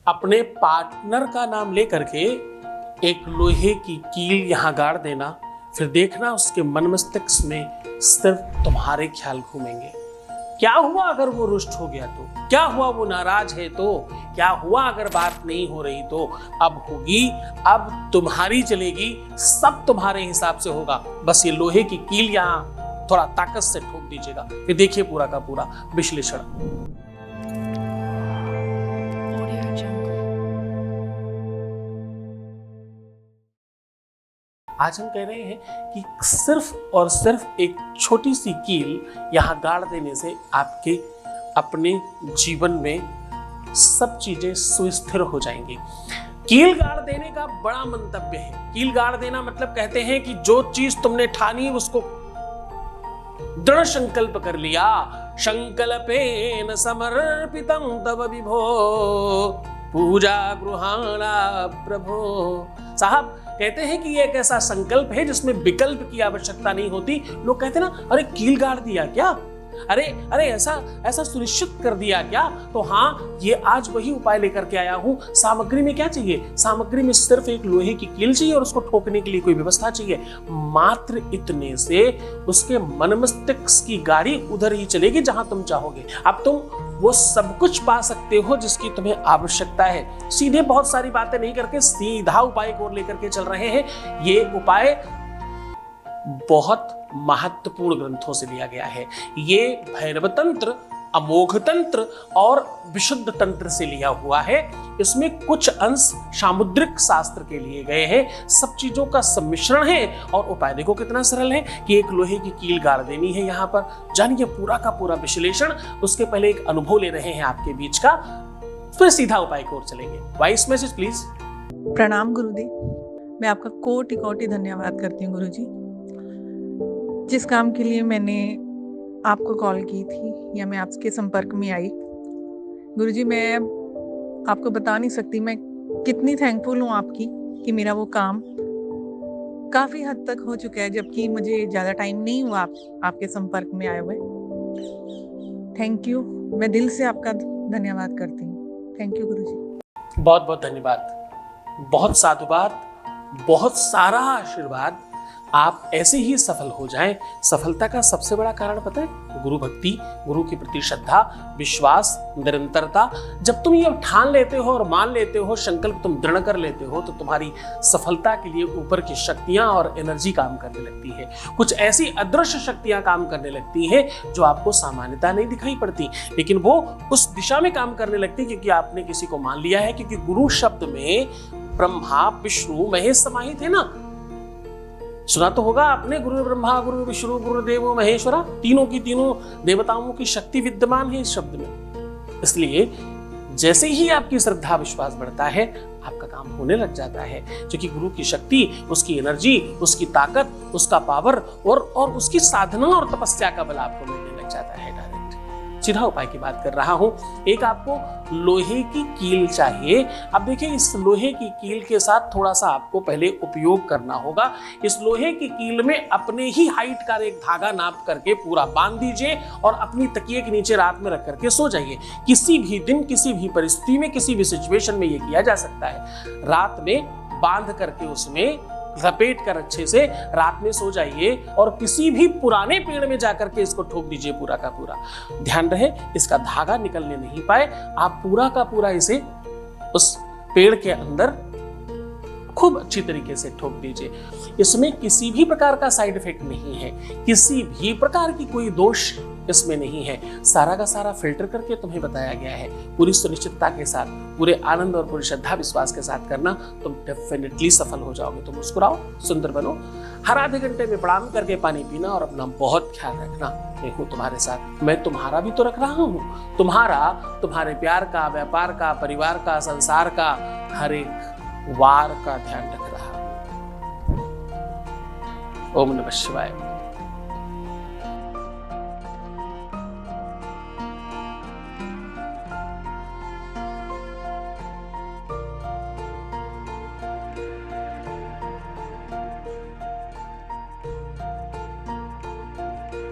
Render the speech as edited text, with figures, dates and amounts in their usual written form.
अपने पार्टनर का नाम लेकर के एक लोहे की कील यहां गाड़ देना, फिर देखना उसके मन मस्तिष्क में सिर्फ तुम्हारे ख्याल घूमेंगे। क्या हुआ अगर वो रुष्ट हो गया तो? क्या हुआ वो नाराज है तो? क्या हुआ अगर बात नहीं हो रही तो? अब होगी, अब तुम्हारी चलेगी, सब तुम्हारे हिसाब से होगा। बस ये लोहे की कील यहां थोड़ा ताकत से ठोक दीजिएगा, फिर देखिए पूरा का पूरा विश्लेषण। आज हम कह रहे हैं कि सिर्फ और सिर्फ एक छोटी सी कील यहां गाड़ देने से आपके अपने जीवन में सब चीजें सुस्थिर हो जाएंगी। कील गाड़ देने का बड़ा मंतव्य है। कील गाड़ देना मतलब कहते हैं कि जो चीज तुमने ठानी उसको दृढ़ संकल्प कर लिया। संकल्पेन समर्पितं तव विभो पूजा गृहाणा प्रभो। साहब कहते हैं कि ये एक ऐसा संकल्प है जिसमें विकल्प की आवश्यकता नहीं होती। लोग कहते हैं ना, अरे कील गाड़ दिया क्या, अरे ऐसा सुनिश्चित कर दिया क्या? तो हाँ, ये आज वही उपाय लेकर के आया हूं। सामग्री में क्या चाहिए? सामग्री में सिर्फ एक लोहे की कील चाहिए और उसको ठोकने के लिए कोई व्यवस्था चाहिए। मात्र इतने से उसके मन मस्तिष्क की गाड़ी उधर ही चलेगी जहां तुम चाहोगे। अब तुम वो सब कुछ पा सकते हो जिसकी तुम्हें आवश्यकता है। सीधे बहुत सारी बातें नहीं करके सीधा उपाय को लेकर के चल रहे हैं। ये उपाय बहुत महत्वपूर्ण ग्रंथों से लिया गया है। ये भैरव तंत्र, अमोघ तंत्र और विशुद्ध तंत्र से लिया हुआ है। इसमें कुछ अंश सामुद्रिक शास्त्र के लिए गए हैं। सब चीजों का सम्मिश्रण है और उपाय देखो कितना सरल है कि एक लोहे की कील गाड़ देनी है। यहाँ पर जानिए पूरा का पूरा विश्लेषण। उसके पहले एक अनुभव ले रहे हैं आपके बीच का, फिर सीधा उपाय की ओर चलेंगे। Voice message please. प्रणाम गुरुदेव, मैं आपका कोटि कोटि धन्यवाद करती हूँ गुरुजी। जिस काम के लिए मैंने आपको कॉल की थी या मैं आपके संपर्क में आई, गुरुजी मैं आपको बता नहीं सकती मैं कितनी थैंकफुल हूँ आपकी कि मेरा वो काम काफ़ी हद तक हो चुका है, जबकि मुझे ज़्यादा टाइम नहीं हुआ आपके संपर्क में आए हुए। थैंक यू, मैं दिल से आपका धन्यवाद करती हूँ। थैंक यू गुरुजी। बहुत बहुत धन्यवाद, बहुत साधुवाद, बहुत सारा आशीर्वाद। आप ऐसे ही सफल हो जाएं। सफलता का सबसे बड़ा कारण पता है? गुरु भक्ति, गुरु के प्रति श्रद्धा, विश्वास, निरंतरता। जब तुम ये ठान लेते हो और मान लेते हो, संकल्प तुम दृढ़ कर लेते हो, तो तुम्हारी सफलता के लिए ऊपर की शक्तियां और एनर्जी काम करने लगती है। कुछ ऐसी अदृश्य शक्तियां काम करने लगती हैं जो आपको सामान्यता नहीं दिखाई पड़ती, लेकिन वो उस दिशा में काम करने लगती है क्योंकि आपने किसी को मान लिया है। क्योंकि गुरु शब्द में ब्रह्मा, विष्णु, महेश समाहित है ना। सुना तो होगा आपने, गुरु ब्रह्मा, गुरु विष्णु, गुरुदेवो महेश्वरा। तीनों की तीनों देवताओं की शक्ति विद्यमान है इस शब्द में। इसलिए जैसे ही आपकी श्रद्धा विश्वास बढ़ता है, आपका काम होने लग जाता है। क्योंकि गुरु की शक्ति, उसकी एनर्जी, उसकी ताकत, उसका पावर और उसकी साधना और तपस्या का बल आपको मिलने लग जाता है। डायरेक्ट सीधा उपाय की बात कर रहा हूं। एक आपको लोहे की कील चाहिए। अब देखिए, इस लोहे की कील के साथ थोड़ा सा आपको पहले उपयोग करना होगा। इस लोहे की कील में अपने ही हाइट का एक धागा नाप करके पूरा बांध दीजिए और अपनी तकिए के नीचे रात में रख करके सो जाइए। किसी भी दिन, किसी भी परिस्थिति में, किसी भी सिचुएशन में यह किया जा सकता है। रात में बांध करके उसमें लपेट कर अच्छे से रात में सो जाइए और किसी भी पुराने पेड़ में जाकर के इसको ठोक दीजिए पूरा का पूरा। ध्यान रहे इसका धागा निकलने नहीं पाए। आप पूरा का पूरा इसे उस पेड़ के अंदर खूब अच्छी तरीके से ठोक दीजिए। इसमें किसी भी प्रकार का साइड इफेक्ट नहीं है, किसी भी प्रकार की कोई दोष इसमें नहीं है। सारा का सारा फिल्टर करके तुम्हें बताया गया है। पूरी सुनिश्चितता के साथ, पूरे आनंद और पूरी श्रद्धा विश्वास के साथ करना, तुम डेफिनेटली सफल हो जाओगे। तुम मुस्कुराओ, सुंदर बनो। हर आधे घंटे में प्रणाम करके पानी पीना और अपना बहुत ख्याल रखना। मैं हूं तुम्हारे साथ। मैं तुम्हारा भी तो रख रहा हूं। तुम्हारा, तुम्हारे प्यार का, व्यापार का, परिवार का, संसार का, हर एक वार का ध्यान रख रहा हूं। ओम नमः शिवाय।